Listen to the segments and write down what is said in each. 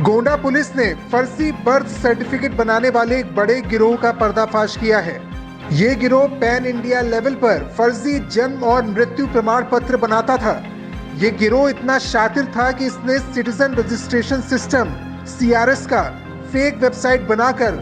Gonda police ने फर्जी birth certificate बनाने वाले एक बड़े गिरोह का पर्दाफाश किया है। ये गिरोह पैन इंडिया लेवल पर फर्जी जन्म और मृत्यु प्रमाण पत्र बनाता था। ये गिरोह इतना शातिर था कि इसने सिटीजन रजिस्ट्रेशन सिस्टम (CRS) का फेक वेबसाइट बनाकर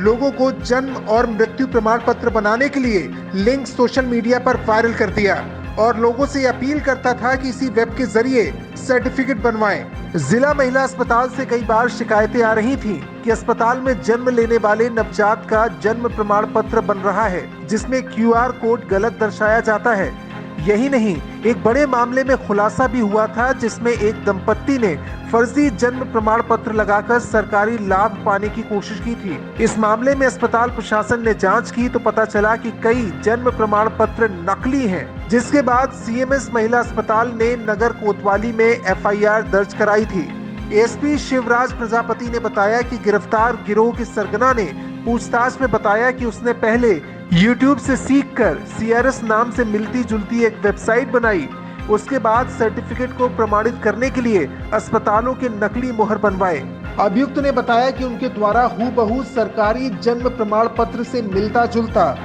लोगों को जन्म और मृत्यु प्रमाण पत्र बनाने के लिए लिंक सोशल मीडिया पर वायरल कर दिया और लोगों से अपील करता था कि इसी वेब के जरिए सर्टिफिकेट बनवाएं। जिला महिला अस्पताल से कई बार शिकायतें आ रही थीं कि अस्पताल में जन्म लेने वाले नवजात का जन्म प्रमाण पत्र बन रहा है जिसमें QR कोड गलत दर्शाया जाता है। यही नहीं, एक बड़े मामले में खुलासा भी हुआ था जिसमें एक दंपत्ति ने फर्जी जन्म प्रमाण पत्र लगाकर सरकारी लाभ पाने की कोशिश की थी। इस मामले में अस्पताल प्रशासन ने जांच की तो पता चला कि कई जन्म प्रमाण पत्र नकली हैं, जिसके बाद CMS महिला अस्पताल ने नगर कोतवाली में FIR दर्ज कराई थी। ASP शिवराज प्रजापति ने बताया कि गिरफ्तार गिरोह के सरगना ने पूछताछ में बताया कि उसने पहले YouTube से सीखकर CRS नाम से मिलती जुलती एक वेबसाइट बनाई। उसके बाद सर्टिफिकेट को प्रमाणित करने के लिए अस्पतालों के नकली मोहर बनवाए। अभियुक्त ने बताया कि उनके द्वारा हूबहू सरकारी जन्म प्रमाण पत्र से मिलता जुलता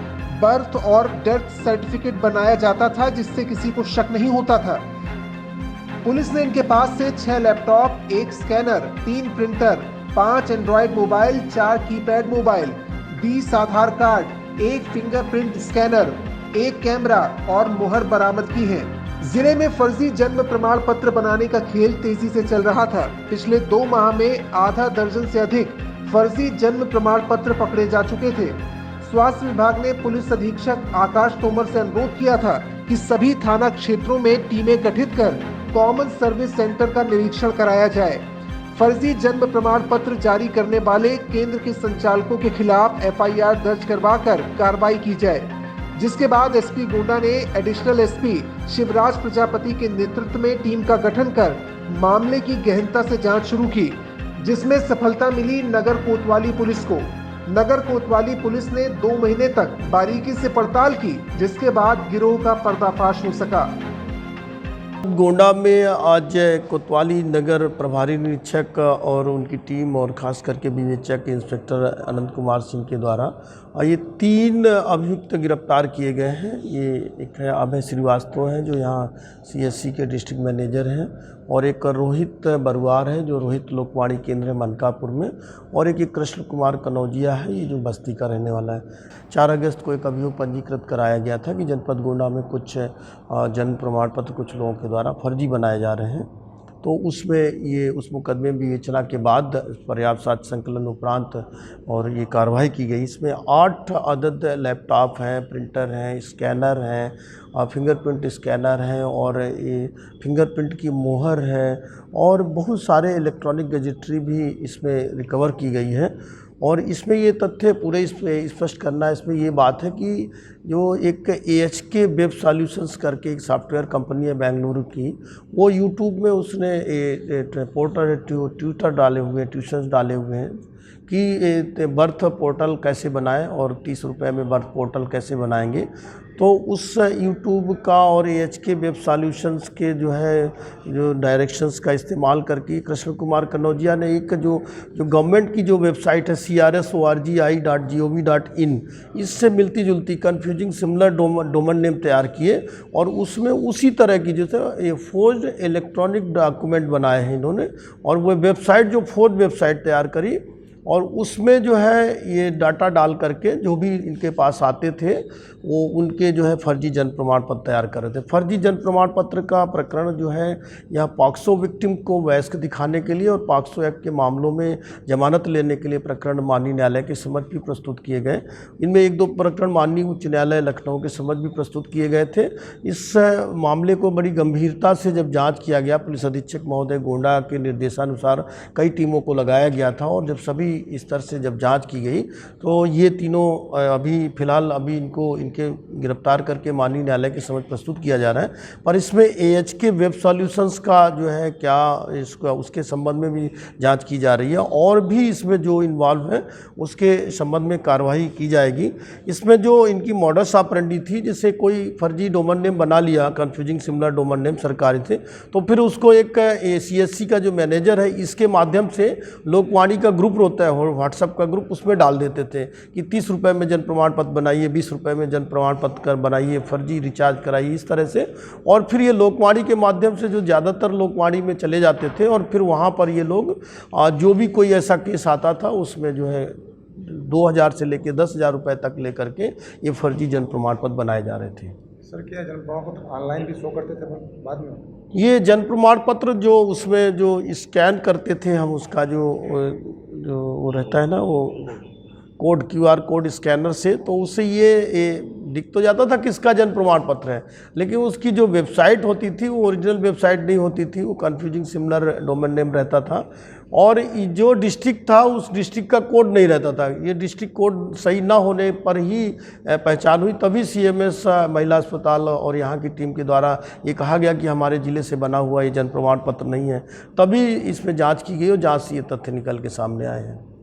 बर्थ और डेथ सर्टिफिकेट बनाया जाता था जिससे किसी को शक नहीं होता था। पुलिस ने इनके पास से 6 laptop, 1 scanner, 3 printer, 5 Android mobile, 4 keypad mobile, 20 आधार कार्ड, 1 फिंगरप्रिंट स्कैनर, 1 कैमरा और मोहर बरामद की है। जिले में फर्जी जन्म प्रमाण पत्र बनाने का खेल तेजी से चल रहा था। पिछले 2 माह में आधा दर्जन से अधिक फर्जी जन्म प्रमाण पत्र पकड़े जा चुके थे। स्वास्थ्य विभाग ने पुलिस अधीक्षक आकाश तोमर से अनुरोध किया था कि सभी थाना क्षेत्रों में टीमें गठित कर कॉमन सर्विस सेंटर का निरीक्षण कराया जाए। फर्जी जन्म प्रमाण पत्र जारी करने वाले केंद्र के संचालकों के खिलाफ FIR दर्ज करवाकर कार्रवाई की जाए, जिसके बाद SP गोंडा ने एडिशनल SP शिवराज प्रजापति के नेतृत्व में टीम का गठन कर मामले की गहनता से जांच शुरू की, जिसमें सफलता मिली नगर कोतवाली पुलिस को। नगर कोतवाली पुलिस ने 2 महीने तक बारीकी से पड़ताल की, जिसके बाद गिरोह का पर्दाफाश हो सका। गोंडा में आज कोतवाली नगर प्रभारी निरीक्षक और उनकी टीम और खास करके विवेचक इंस्पेक्टर अनंत कुमार सिंह के द्वारा ये 3 अभियुक्त गिरफ्तार किए गए हैं। ये एक है अभय श्रीवास्तव हैं जो यहाँ CSC के डिस्ट्रिक्ट मैनेजर हैं, और एक रोहित बरुआर है जो रोहित लोकवाणी केंद्र है मनकापुर में, और एक कृष्ण कुमार कनौजिया है ये जो बस्ती का रहने वाला है। 4 अगस्त को एक अभियोग पंजीकृत कराया गया था कि जनपद गोंडा में कुछ जन्म प्रमाण पत्र कुछ लोगों के द्वारा फर्जी बनाए जा रहे हैं, तो उसमें ये उस मुकदमे में विवेचना के बाद पर्याप्त साक्ष्य संकलन उपरांत और ये कार्रवाई की गई। इसमें 8 अदद लैपटॉप हैं, प्रिंटर हैं, स्कैनर हैं, फिंगरप्रिंट स्कैनर हैं, और ये फिंगरप्रिंट की मोहर है, और बहुत सारे इलेक्ट्रॉनिक गैजेटरी भी इसमें रिकवर की गई है। और इसमें ये तथ्य पूरे स्पष्ट करना, इसमें ये बात है कि जो एक AHK वेब सॉल्यूशंस करके एक सॉफ्टवेयर कंपनी है बेंगलुरु की, वो YouTube में उसने पोर्टल ट्यूटर डाले हुए हैं, ट्यूशन्स डाले हुए हैं कि बर्थ पोर्टल कैसे बनाएं और 30 रुपये में बर्थ पोर्टल कैसे बनाएंगे। तो उस YouTube का और AHK वेब सॉल्यूशंस के जो डायरेक्शंस का इस्तेमाल करके कृष्ण कुमार कनौजिया ने एक जो गवर्नमेंट की जो वेबसाइट है CRS.org.gov.in, इससे मिलती जुलती कन्फ्यूजिंग सिमिलर डोमेन नेम तैयार किए, और उसमें उसी तरह की जैसे ये फोर्ज्ड इलेक्ट्रॉनिक डॉक्यूमेंट बनाए हैं इन्होंने, और वो वेबसाइट जो फोर्ज वेबसाइट तैयार करी, और उसमें जो है ये डाटा डाल करके जो भी इनके पास आते थे वो उनके जो है फर्जी जन्म प्रमाण पत्र तैयार कर रहे थे। फर्जी जन्म प्रमाण पत्र का प्रकरण जो है यहाँ पॉक्सो विक्टिम को वयस्क दिखाने के लिए और पॉक्सो एक्ट के मामलों में जमानत लेने के लिए प्रकरण माननीय न्यायालय के समझ भी प्रस्तुत किए गए। इनमें 1-2 प्रकरण माननीय उच्च न्यायालय लखनऊ के समझ भी प्रस्तुत किए गए थे। इस मामले को बड़ी गंभीरता से जब जाँच किया गया, पुलिस अधीक्षक महोदय गोंडा के निर्देशानुसार कई टीमों को लगाया गया था, और जब सभी स्तर से जब जांच की गई तो ये तीनों अभी फ़िलहाल इनके गिरफ्तार करके माननीय न्यायालय के समक्ष प्रस्तुत किया जा रहा है। पर इसमें AHK वेब सॉल्यूशंस का जो है क्या इसका उसके संबंध में भी जांच की जा रही है और भी इसमें जो इन्वॉल्व है उसके संबंध में कार्रवाई की जाएगी। इसमें जो इनकी मॉडस ऑपरेंडी थी, जैसे कोई फर्जी डोमेन नेम बना लिया, कन्फ्यूजिंग सिमिलर डोमेन नेम सरकारी थे, तो फिर उसको एक CSC का जो मैनेजर है इसके माध्यम से लोकवाणी का ग्रुप होता है, व्हाट्सएप का ग्रुप, उसमें डाल देते थे कि 30 रुपये में जन्म प्रमाण पत्र बनाइए, 20 रुपये में जन्म प्रमाण पत्र बनाइए, फर्जी रिचार्ज कराइए, इस तरह से। और फिर ये लोकवाणी के माध्यम से जो ज़्यादातर लोकवाणी में चले जाते थे और फिर वहाँ पर ये लोग जो भी कोई ऐसा केस आता था उसमें जो है 2000 से लेकर 10,000 रुपये तक लेकर के ये फर्जी जन्म प्रमाण पत्र बनाए जा रहे थे। सर, क्या जन्म प्रमाण पत्र ऑनलाइन भी शो करते थे बाद में? ये जन्म प्रमाण पत्र जो उसमें जो स्कैन करते थे हम, उसका जो वो रहता है ना, वो कोड QR कोड स्कैनर से, तो उससे ये दिख तो जाता था किसका जन्म प्रमाण पत्र है, लेकिन उसकी जो वेबसाइट होती थी वो ओरिजिनल वेबसाइट नहीं होती थी, वो कन्फ्यूजिंग सिमिलर डोमेन नेम रहता था और जो डिस्ट्रिक्ट था उस डिस्ट्रिक्ट का कोड नहीं रहता था। ये डिस्ट्रिक्ट कोड सही ना होने पर ही पहचान हुई, तभी CMS महिला अस्पताल और यहाँ की टीम के द्वारा ये कहा गया कि हमारे ज़िले से बना हुआ ये जन्म प्रमाण पत्र नहीं है, तभी इसमें जाँच की गई और जाँच से ये तथ्य निकल के सामने आए हैं।